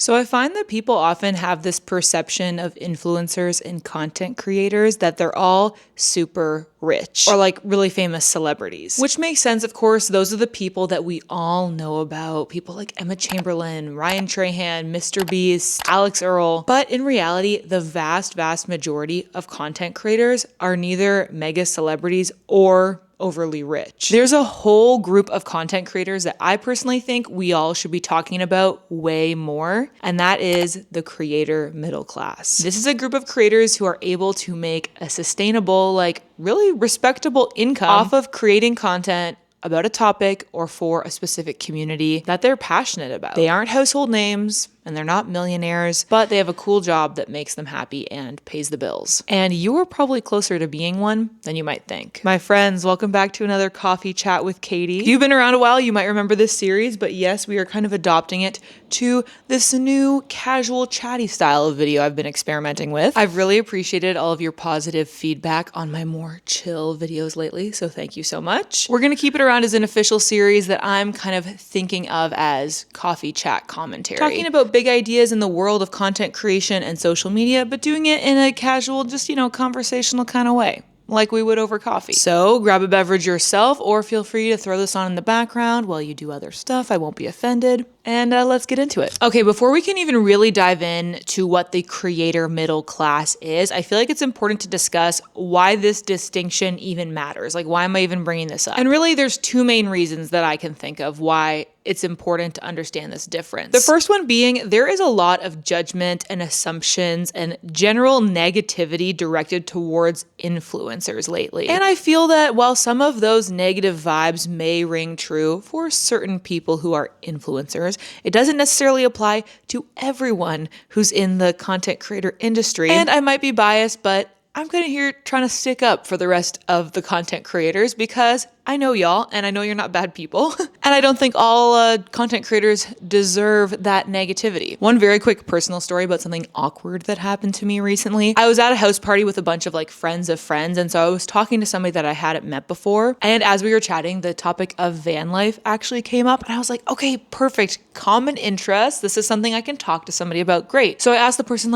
So I find that people often have this perception of influencers and content creators that they're all super rich or like really famous celebrities, which makes sense. Of course, those are the people that we all know about. People like Emma Chamberlain, Ryan Trahan, Mr. Beast, Alex Earl. But in reality, the vast majority of content creators are neither mega celebrities or overly rich. There's a whole group of content creators that I personally think we all should be talking about way more, and that is the creator middle class. This is a group of creators who are able to make a sustainable, like really respectable income off of creating content about a topic or for a specific community that they're passionate about. They aren't household names and they're not millionaires, but they have a cool job that makes them happy and pays the bills. And you are probably closer to being one than you might think. My friends, welcome back to another coffee chat with Katie. If you've been around a while, you might remember this series, but yes, we are kind of adopting it to this new casual chatty style of video I've been experimenting with. I've really appreciated all of your positive feedback on my more chill videos lately, so thank you so much. We're gonna keep it around as an official series that I'm kind of thinking of as coffee chat commentary. Talking about big ideas in the world of content creation and social media, but doing it in a casual, just, conversational kind of way, like we would over coffee. So grab a beverage yourself or feel free to throw this on in the background while you do other stuff. I won't be offended. And let's get into it. Okay, before we can even really dive in to what the creator middle class is, I feel like it's important to discuss why this distinction even matters. Like, why am I even bringing this up? And really, there's two main reasons that I can think of why it's important to understand this difference. The first one being there is a lot of judgment and assumptions and general negativity directed towards influencers lately. And I feel that while some of those negative vibes may ring true for certain people who are influencers, it doesn't necessarily apply to everyone who's in the content creator industry. And I might be biased, but I'm kind of here trying to stick up for the rest of the content creators because I know y'all and I know you're not bad people. And I don't think all content creators deserve that negativity. One very quick personal story about something awkward that happened to me recently. I was at a house party with a bunch of friends of friends. And so I was talking to somebody that I hadn't met before. And as we were chatting, the topic of van life actually came up. And I was like, okay, perfect. Common interest. This is something I can talk to somebody about. Great. So I asked the person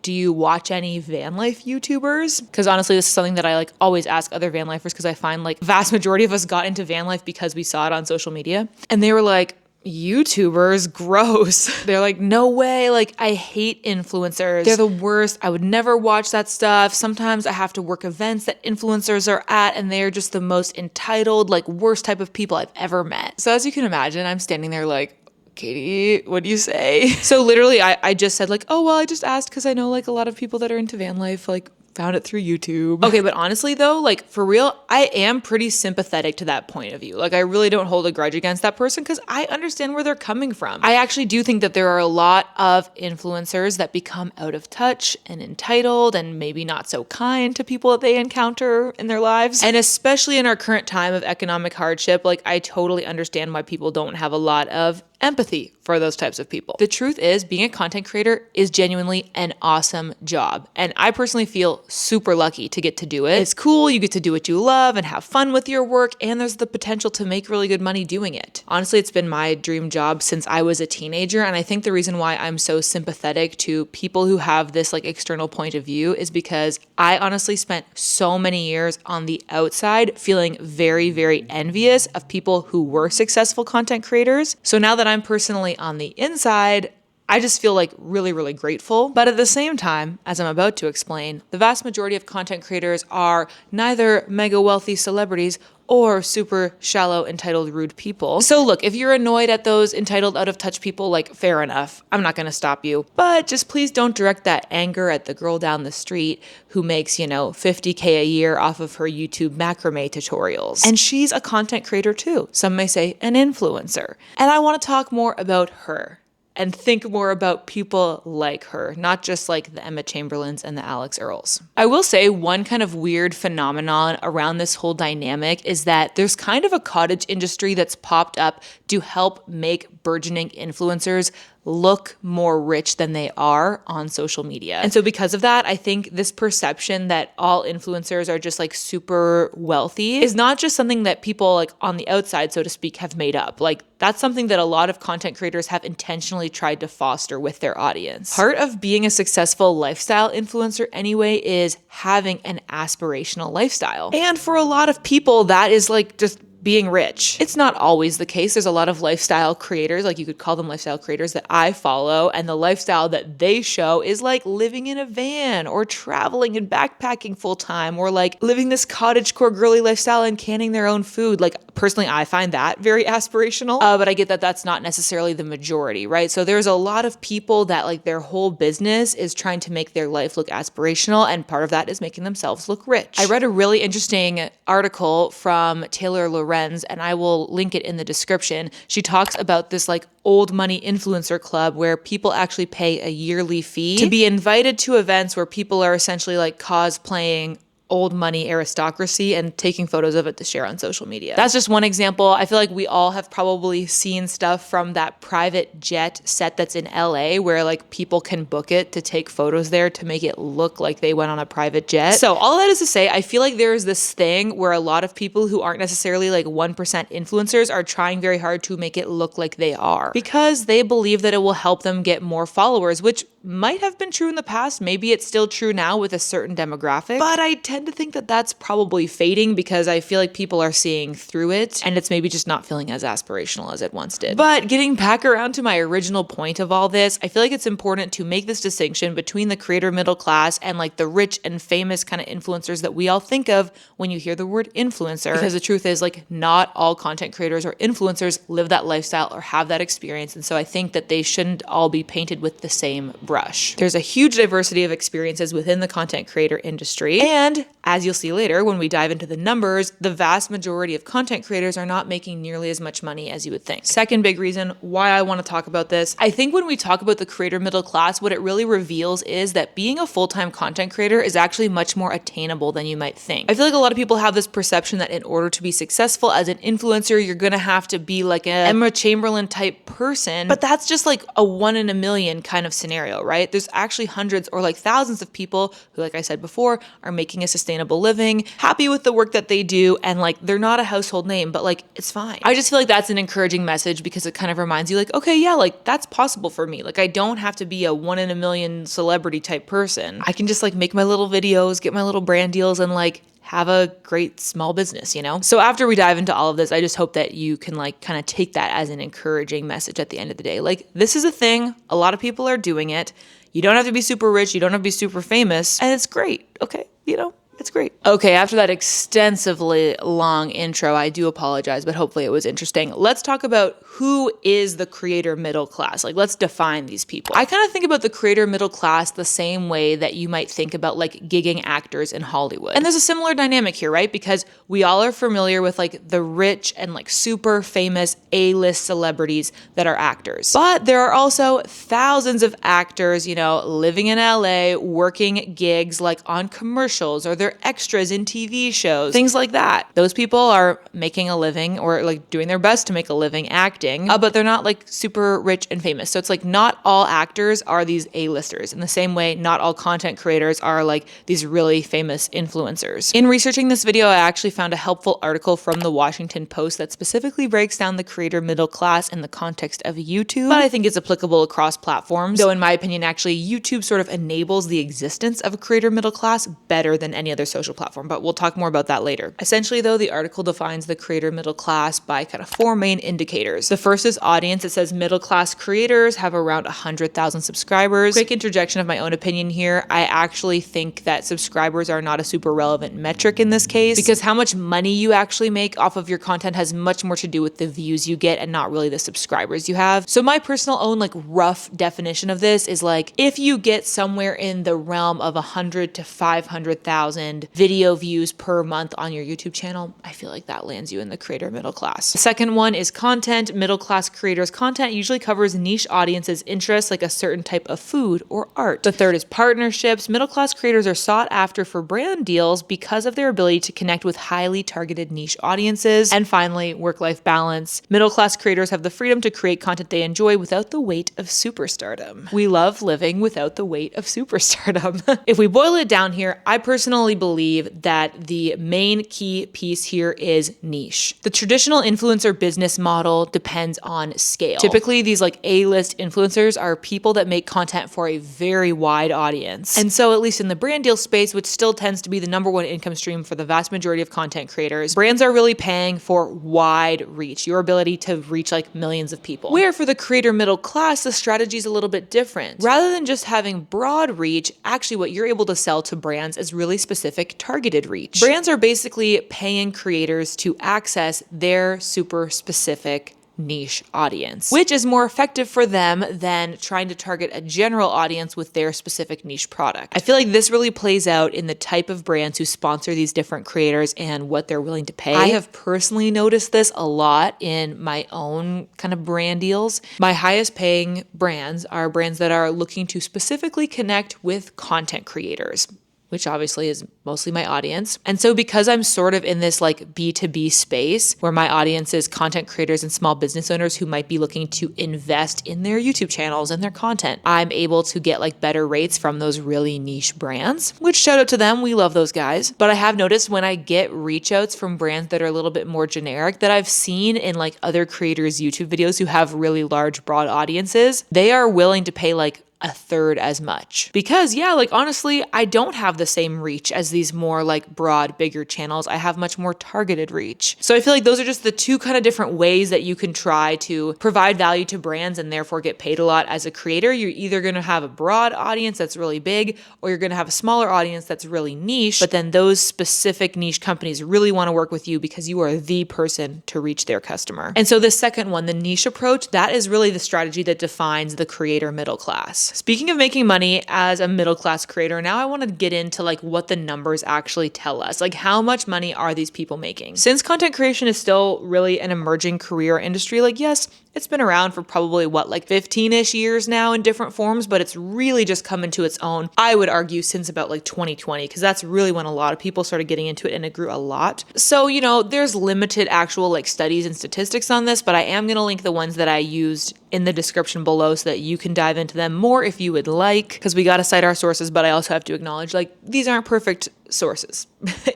do you watch any van life YouTubers? Because honestly, this is something that I always ask other van lifers because I find vast majority of us got into van life because we saw it on social media. And they were like, YouTubers, gross. They're like, no way. I hate influencers. They're the worst. I would never watch that stuff. Sometimes I have to work events that influencers are at and they're just the most entitled, worst type of people I've ever met. So as you can imagine, I'm standing there Katie, what do you say? So literally I just said oh, well, I just asked because I know a lot of people that are into van life, found it through YouTube. Okay, but honestly though, for real, I am pretty sympathetic to that point of view. I really don't hold a grudge against that person because I understand where they're coming from. I actually do think that there are a lot of influencers that become out of touch and entitled and maybe not so kind to people that they encounter in their lives. And especially in our current time of economic hardship, I totally understand why people don't have a lot of empathy for those types of people. The truth is, being a content creator is genuinely an awesome job. And I personally feel super lucky to get to do it. It's cool, you get to do what you love and have fun with your work, and there's the potential to make really good money doing it. Honestly, it's been my dream job since I was a teenager, and I think the reason why I'm so sympathetic to people who have this external point of view is because I honestly spent so many years on the outside feeling very, very envious of people who were successful content creators. So now that I'm personally on the inside, I just feel really, really grateful. But at the same time, as I'm about to explain, the vast majority of content creators are neither mega wealthy celebrities or super shallow, entitled, rude people. So look, if you're annoyed at those entitled, out of touch people, fair enough. I'm not gonna stop you. But just please don't direct that anger at the girl down the street who makes, $50K a year off of her YouTube macrame tutorials. And she's a content creator too. Some may say an influencer. And I wanna talk more about her and think more about people like her, not just the Emma Chamberlains and the Alex Earls. I will say one kind of weird phenomenon around this whole dynamic is that there's kind of a cottage industry that's popped up to help make burgeoning influencers look more rich than they are on social media. And so because of that, I think this perception that all influencers are just like super wealthy is not just something that people like on the outside, so to speak, have made up. Like that's something that a lot of content creators have intentionally tried to foster with their audience. Part of being a successful lifestyle influencer anyway is having an aspirational lifestyle. And for a lot of people, that is like just being rich. It's not always the case. There's a lot of lifestyle creators, like you could call them lifestyle creators, that I follow, and the lifestyle that they show is like living in a van or traveling and backpacking full time or like living this cottagecore girly lifestyle and canning their own food. Like personally, I find that very aspirational, but I get that that's not necessarily the majority, right? So there's a lot of people that like their whole business is trying to make their life look aspirational, and part of that is making themselves look rich. I read a really interesting article from Taylor Lorenz, and I will link it in the description. She talks about this like old money influencer club where people actually pay a yearly fee to be invited to events where people are essentially like cosplaying old money aristocracy and taking photos of it to share on social media. That's just one example. I feel like we all have probably seen stuff from that private jet set that's in LA where like people can book it to take photos there to make it look like they went on a private jet. So all that is to say, I feel like there's this thing where a lot of people who aren't necessarily like 1% influencers are trying very hard to make it look like they are because they believe that it will help them get more followers, which might have been true in the past. Maybe it's still true now with a certain demographic, but I tend to think that that's probably fading because I feel like people are seeing through it and it's maybe just not feeling as aspirational as it once did. But getting back around to my original point of all this, I feel like it's important to make this distinction between the creator middle class and like the rich and famous kind of influencers that we all think of when you hear the word influencer. Because the truth is like not all content creators or influencers live that lifestyle or have that experience. And so I think that they shouldn't all be painted with the same brush. There's a huge diversity of experiences within the content creator industry. And as you'll see later, when we dive into the numbers, the vast majority of content creators are not making nearly as much money as you would think. Second big reason why I want to talk about this, I think when we talk about the creator middle class, what it really reveals is that being a full-time content creator is actually much more attainable than you might think. I feel like a lot of people have this perception that in order to be successful as an influencer, you're going to have to be like a Emma Chamberlain type person, but that's just like a 1 in a million kind of scenario, right? There's actually hundreds or like thousands of people who, like I said before, are making a sustainable living, happy with the work that they do, and like they're not a household name, but like it's fine. I just feel like that's an encouraging message because it kind of reminds you like, okay, yeah, like that's possible for me. Like I don't have to be a 1 in a million celebrity type person. I can just like make my little videos, get my little brand deals, and like have a great small business, you know? So after we dive into all of this, I just hope that you can like kind of take that as an encouraging message at the end of the day. Like this is a thing. A lot of people are doing it. You don't have to be super rich. You don't have to be super famous. And it's great. Okay. You know, it's great. Okay, after that extensively long intro, I do apologize, but hopefully it was interesting. Let's talk about who is the creator middle class. Like, let's define these people. I kind of think about the creator middle class the same way that you might think about like gigging actors in Hollywood. And there's a similar dynamic here, right? Because we all are familiar with like the rich and like super famous A-list celebrities that are actors. But there are also thousands of actors, you know, living in LA, working gigs like on commercials or they're extras in TV shows, things like that. Those people are making a living or like doing their best to make a living acting, but they're not like super rich and famous. So it's like not all actors are these A-listers. In the same way, not all content creators are like these really famous influencers. In researching this video, I actually found a helpful article from the Washington Post that specifically breaks down the creator middle class in the context of YouTube, but I think it's applicable across platforms. Though in my opinion, actually YouTube sort of enables the existence of a creator middle class better than any other social platform, but we'll talk more about that later. Essentially though, the article defines the creator middle class by kind of 4 main indicators. The first is audience. It says middle class creators have around 100,000 subscribers. Quick interjection of my own opinion here. I actually think that subscribers are not a super relevant metric in this case because how much money you actually make off of your content has much more to do with the views you get and not really the subscribers you have. So my personal own like rough definition of this is like if you get somewhere in the realm of 100 to 500,000 1,000 video views per month on your YouTube channel, I feel like that lands you in the creator middle class. The second one is content. Middle class creators' content usually covers niche audiences' interests, like a certain type of food or art. The third is partnerships. Middle class creators are sought after for brand deals because of their ability to connect with highly targeted niche audiences. And finally, work-life balance. Middle class creators have the freedom to create content they enjoy without the weight of superstardom. We love living without the weight of superstardom. If we boil it down here, I personally believe that the main key piece here is niche. The traditional influencer business model depends on scale. Typically, these like A-list influencers are people that make content for a very wide audience. And so at least in the brand deal space, which still tends to be the number one income stream for the vast majority of content creators, brands are really paying for wide reach, your ability to reach like millions of people. Where for the creator middle class, the strategy is a little bit different. Rather than just having broad reach, actually what you're able to sell to brands is really specific targeted reach. Brands are basically paying creators to access their super specific niche audience, which is more effective for them than trying to target a general audience with their specific niche product. I feel like this really plays out in the type of brands who sponsor these different creators and what they're willing to pay. I have personally noticed this a lot in my own kind of brand deals. My highest paying brands are brands that are looking to specifically connect with content creators, which obviously is mostly my audience. And so because I'm sort of in this like B2B space where my audience is content creators and small business owners who might be looking to invest in their YouTube channels and their content, I'm able to get like better rates from those really niche brands, which shout out to them. We love those guys. But I have noticed when I get reach outs from brands that are a little bit more generic that I've seen in like other creators' YouTube videos who have really large, broad audiences, they are willing to pay like a third as much. Because yeah, like honestly, I don't have the same reach as these more like broad, bigger channels. I have much more targeted reach. So I feel like those are just the two kind of different ways that you can try to provide value to brands and therefore get paid a lot as a creator. You're either going to have a broad audience that's really big, or you're going to have a smaller audience that's really niche, but then those specific niche companies really want to work with you because you are the person to reach their customer. And so the second one, the niche approach, that is really the strategy that defines the creator middle class. Speaking of making money as a middle class creator, now I want to get into like what the numbers actually tell us. Like how much money are these people making? Since content creation is still really an emerging career industry, like yes, it's been around for probably like 15-ish years now in different forms, but it's really just come into its own, I would argue, since about like 2020, because that's really when a lot of people started getting into it and it grew a lot. So, you know, there's limited actual like studies and statistics on this, but I am going to link the ones that I used in the description below so that you can dive into them more if you would like, because we got to cite our sources, but I also have to acknowledge like these aren't perfect sources.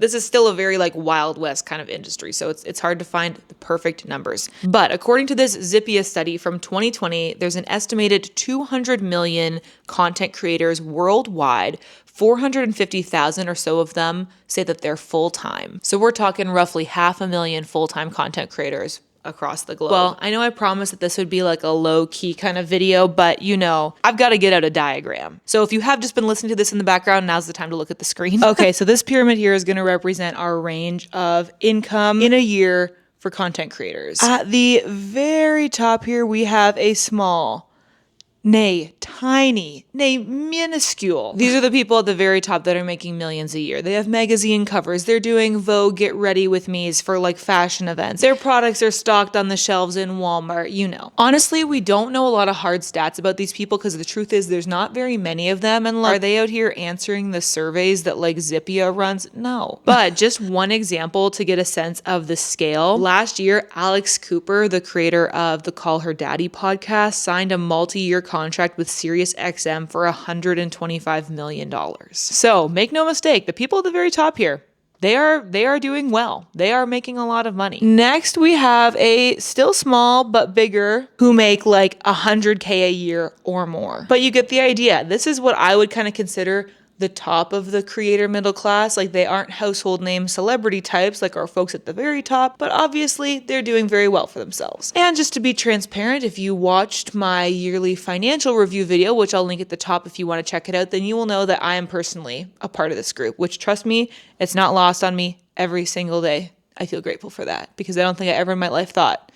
This is still a very like Wild West kind of industry, so it's hard to find the perfect numbers. But according to this Zippia study from 2020, there's an estimated 200 million content creators worldwide. 450,000 or so of them say that they're full-time. So we're talking roughly 500,000 full-time content creators across the globe. Well, I know I promised that this would be like a low-key kind of video, but you know, I've got to get out a diagram. So if you have just been listening to this in the background, now's the time to look at the screen. Okay, so this pyramid here is going to represent our range of income in a year for content creators. At the very top here, we have a small, nay, tiny, nay, minuscule. These are the people at the very top that are making millions a year. They have magazine covers. They're doing Vogue Get Ready With Me's for like fashion events. Their products are stocked on the shelves in Walmart, you know. Honestly, we don't know a lot of hard stats about these people because the truth is there's not very many of them. And like, are they out here answering the surveys that like Zippia runs? No. But just one example to get a sense of the scale. Last year, Alex Cooper, the creator of the Call Her Daddy podcast, signed a multi-year contract with SiriusXM for $125 million. So make no mistake, the people at the very top here, they are doing well. They are making a lot of money. Next, we have a still small but bigger who make like $100K a year or more. But you get the idea. This is what I would kind of consider the top of the creator middle class. Like they aren't household name celebrity types like our folks at the very top, but obviously they're doing very well for themselves. And just to be transparent, if you watched my yearly financial review video, which I'll link at the top if you want to check it out, then you will know that I am personally a part of this group, which trust me, it's not lost on me every single day. I feel grateful for that because I don't think I ever in my life thought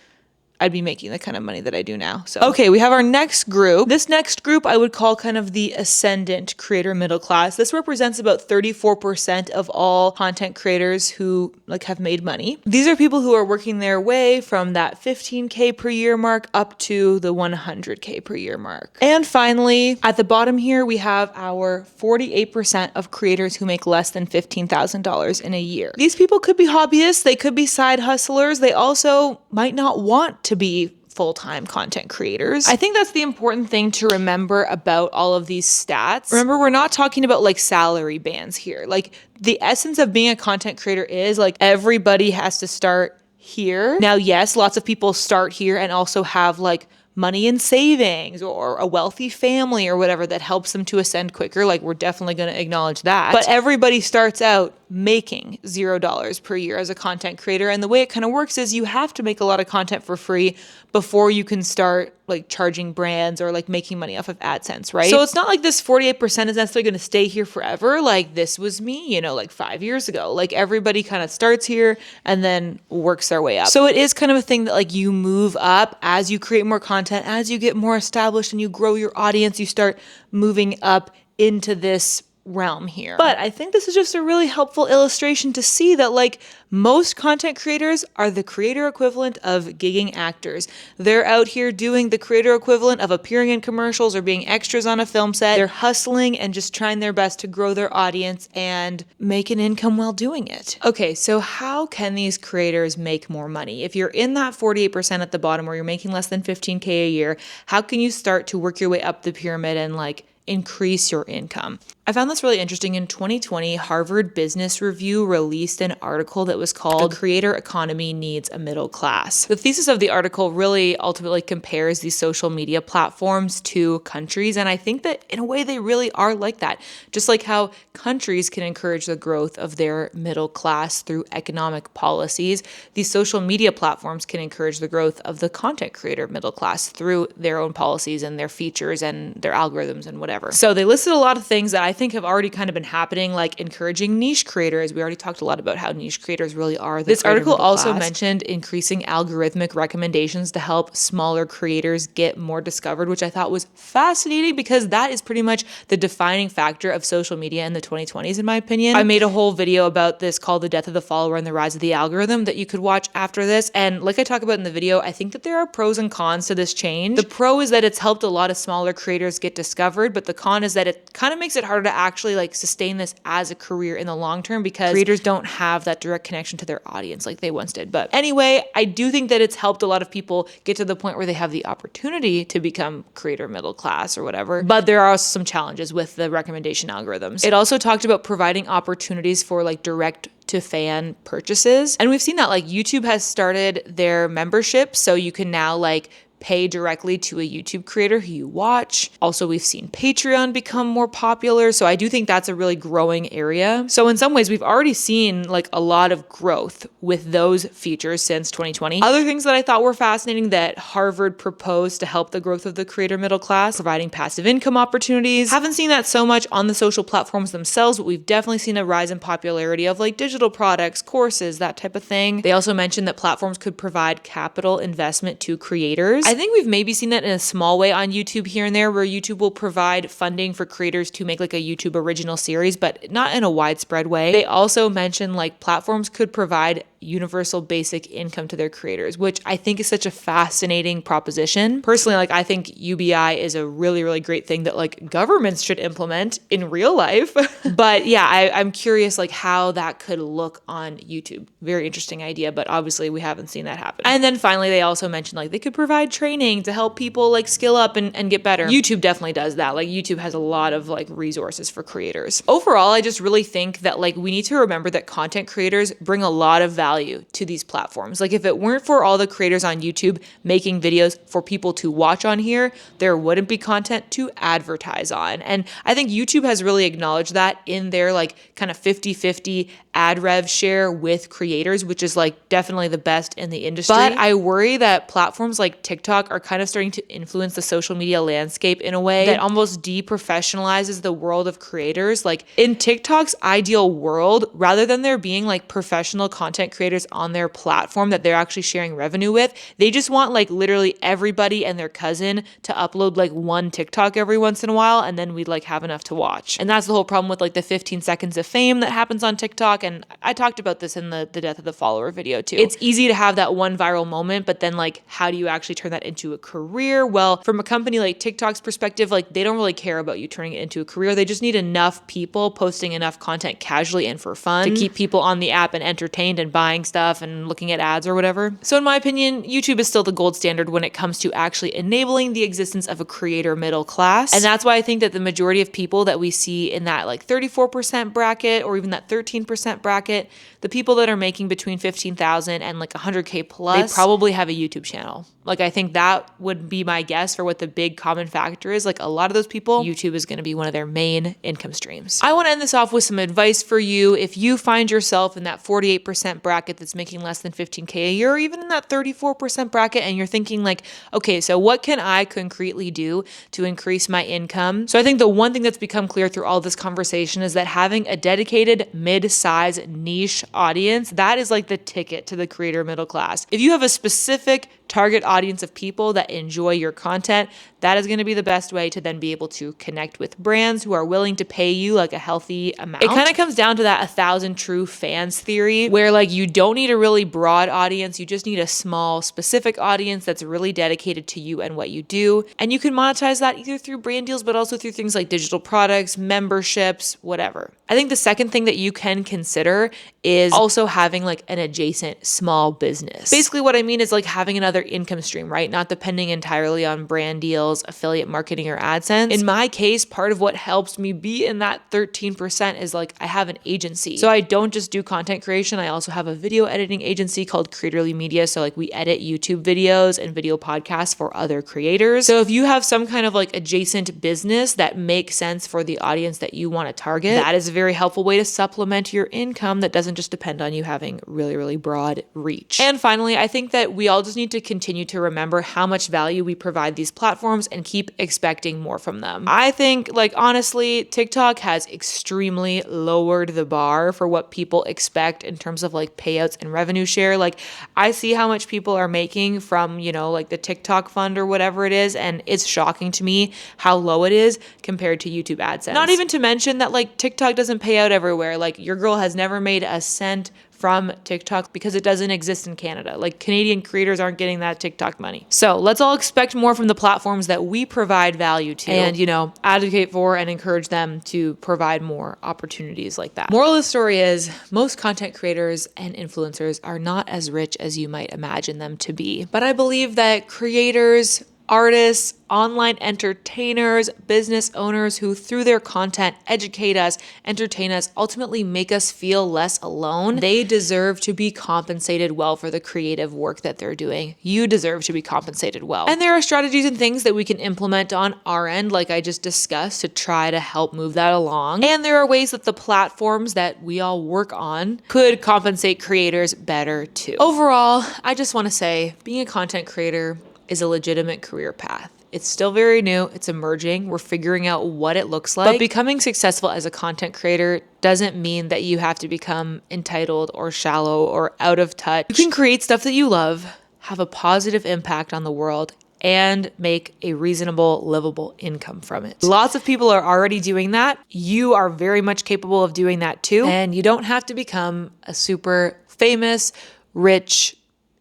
I'd be making the kind of money that I do now. So, okay, we have our next group. This next group I would call kind of the ascendant creator middle class. This represents about 34% of all content creators who like have made money. These are people who are working their way from that 15K per year mark up to the 100K per year mark. And finally, at the bottom here, we have our 48% of creators who make less than $15,000 in a year. These people could be hobbyists, they could be side hustlers, they also might not want to be full-time content creators. I think that's the important thing to remember about all of these stats. Remember, we're not talking about like salary bands here. Like the essence of being a content creator is like everybody has to start here. Now, yes, lots of people start here and also have like money in savings or a wealthy family or whatever that helps them to ascend quicker. Like we're definitely going to acknowledge that. But everybody starts out making $0 per year as a content creator. And the way it kind of works is you have to make a lot of content for free before you can start like charging brands or like making money off of AdSense, right? So it's not like this 48% is necessarily going to stay here forever. Like this was me, you know, like 5 years ago. Like everybody kind of starts here and then works their way up. So it is kind of a thing that like you move up as you create more content, as you get more established and you grow your audience, you start moving up into this realm here. But I think this is just a really helpful illustration to see that like most content creators are the creator equivalent of gigging actors. They're out here doing the creator equivalent of appearing in commercials or being extras on a film set. They're hustling and just trying their best to grow their audience and make an income while doing it. Okay, so how can these creators make more money? If you're in that 48% at the bottom where you're making less than 15K a year, how can you start to work your way up the pyramid and like increase your income? I found this really interesting. In 2020, Harvard Business Review released an article that was called "The Creator Economy Needs a Middle Class." The thesis of the article really ultimately compares these social media platforms to countries. And I think that in a way they really are like that. Just like how countries can encourage the growth of their middle class through economic policies, these social media platforms can encourage the growth of the content creator middle class through their own policies and their features and their algorithms and whatever. So they listed a lot of things that I think have already kind of been happening, like encouraging niche creators. We already talked a lot about how niche creators really are. This article also mentioned increasing algorithmic recommendations to help smaller creators get more discovered, which I thought was fascinating because that is pretty much the defining factor of social media in the 2020s, in my opinion. I made a whole video about this called "The Death of the Follower and the Rise of the Algorithm" that you could watch after this. And like I talk about in the video, I think that there are pros and cons to this change. The pro is that it's helped a lot of smaller creators get discovered, but the con is that it kind of makes it harder to actually like sustain this as a career in the long term because creators don't have that direct connection to their audience like they once did. But anyway, I do think that it's helped a lot of people get to the point where they have the opportunity to become creator middle class or whatever. But there are also some challenges with the recommendation algorithms. It also talked about providing opportunities for like direct to fan purchases. And we've seen that like YouTube has started their membership. So you can now like pay directly to a YouTube creator who you watch. Also, we've seen Patreon become more popular. So I do think that's a really growing area. So in some ways, we've already seen like a lot of growth with those features since 2020. Other things that I thought were fascinating that Harvard proposed to help the growth of the creator middle class, providing passive income opportunities. Haven't seen that so much on the social platforms themselves, but we've definitely seen a rise in popularity of like digital products, courses, that type of thing. They also mentioned that platforms could provide capital investment to creators. I think we've maybe seen that in a small way on YouTube here and there, where YouTube will provide funding for creators to make like a YouTube original series, but not in a widespread way. They also mentioned like platforms could provide universal basic income to their creators, which I think is such a fascinating proposition. Personally, like I think UBI is a really, really great thing that like governments should implement in real life. But yeah, I'm curious like how that could look on YouTube. Very interesting idea, but obviously we haven't seen that happen. And then finally, they also mentioned like they could provide training to help people like skill up and get better. YouTube definitely does that. Like YouTube has a lot of like resources for creators. Overall, I just really think that like we need to remember that content creators bring a lot of value to these platforms. Like if it weren't for all the creators on YouTube making videos for people to watch on here, there wouldn't be content to advertise on. And I think YouTube has really acknowledged that in their like kind of 50-50 ad rev share with creators, which is like definitely the best in the industry. But I worry that platforms like TikTok are kind of starting to influence the social media landscape in a way that almost deprofessionalizes the world of creators. Like in TikTok's ideal world, rather than there being like professional content creators creators on their platform that they're actually sharing revenue with. They just want like literally everybody and their cousin to upload like one TikTok every once in a while, and then we'd like have enough to watch. And that's the whole problem with like the 15 seconds of fame that happens on TikTok. And I talked about this in the death of the follower video too. It's easy to have that one viral moment, but then like, how do you actually turn that into a career? Well, from a company like TikTok's perspective, like they don't really care about you turning it into a career. They just need enough people posting enough content casually and for fun to keep people on the app and entertained and buying stuff and looking at ads or whatever. So in my opinion, YouTube is still the gold standard when it comes to actually enabling the existence of a creator middle class. And that's why I think that the majority of people that we see in that like 34% bracket or even that 13% bracket, the people that are making between 15,000 and like 100K plus, they probably have a YouTube channel. Like I think that would be my guess for what the big common factor is. Like a lot of those people, YouTube is going to be one of their main income streams. I want to end this off with some advice for you. If you find yourself in that 48% bracket that's making less than 15K a year, or even in that 34% bracket, and you're thinking like, okay, so what can I concretely do to increase my income? So I think the one thing that's become clear through all this conversation is that having a dedicated mid-size niche audience, that is like the ticket to the creator middle class. If you have a specific target audience of people that enjoy your content, that is going to be the best way to then be able to connect with brands who are willing to pay you like a healthy amount. It kind of comes down to that 1,000 true fans theory, where like you don't need a really broad audience, you just need a small specific audience that's really dedicated to you and what you do. And you can monetize that either through brand deals, but also through things like digital products, memberships, whatever. I think the second thing that you can consider is also having like an adjacent small business. Basically what I mean is like having another income stream, right? Not depending entirely on brand deals, affiliate marketing, or AdSense. In my case, part of what helps me be in that 13% is like I have an agency. So I don't just do content creation. I also have a video editing agency called Creatorly Media. So like we edit YouTube videos and video podcasts for other creators. So if you have some kind of like adjacent business that makes sense for the audience that you want to target, that is a very helpful way to supplement your income that doesn't just depend on you having really, really broad reach. And finally, I think that we all just need to continue to remember how much value we provide these platforms and keep expecting more from them. I think, like, honestly, TikTok has extremely lowered the bar for what people expect in terms of like payouts and revenue share. Like, I see how much people are making from, you know, like the TikTok fund or whatever it is, and it's shocking to me how low it is compared to YouTube AdSense. Not even to mention that like TikTok doesn't pay out everywhere. Like your girl has never made a cent from TikTok because it doesn't exist in Canada. Like Canadian creators aren't getting that TikTok money. So let's all expect more from the platforms that we provide value to and, you know, advocate for and encourage them to provide more opportunities like that. Moral of the story is most content creators and influencers are not as rich as you might imagine them to be. But I believe that creators, artists, online entertainers, business owners who through their content educate us, entertain us, ultimately make us feel less alone, they deserve to be compensated well for the creative work that they're doing. You deserve to be compensated well. And there are strategies and things that we can implement on our end, like I just discussed, to try to help move that along. And there are ways that the platforms that we all work on could compensate creators better too. Overall, I just want to say being a content creator is a legitimate career path. It's still very new, it's emerging, we're figuring out what it looks like. But becoming successful as a content creator doesn't mean that you have to become entitled or shallow or out of touch. You can create stuff that you love, have a positive impact on the world, and make a reasonable, livable income from it. Lots of people are already doing that. You are very much capable of doing that too. And you don't have to become a super famous, rich,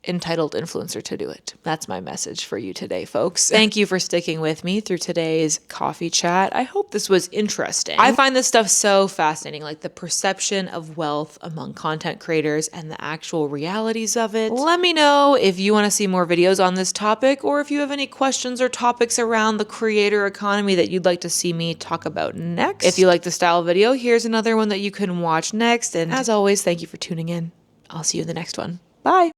entitled influencer to do it. That's my message for you today, folks. Thank you for sticking with me through today's coffee chat. I hope this was interesting. I find this stuff so fascinating, like the perception of wealth among content creators and the actual realities of it. Let me know if you want to see more videos on this topic, or if you have any questions or topics around the creator economy that you'd like to see me talk about next. If you like the style video, here's another one that you can watch next. And as always, thank you for tuning in. I'll see you in the next one. Bye.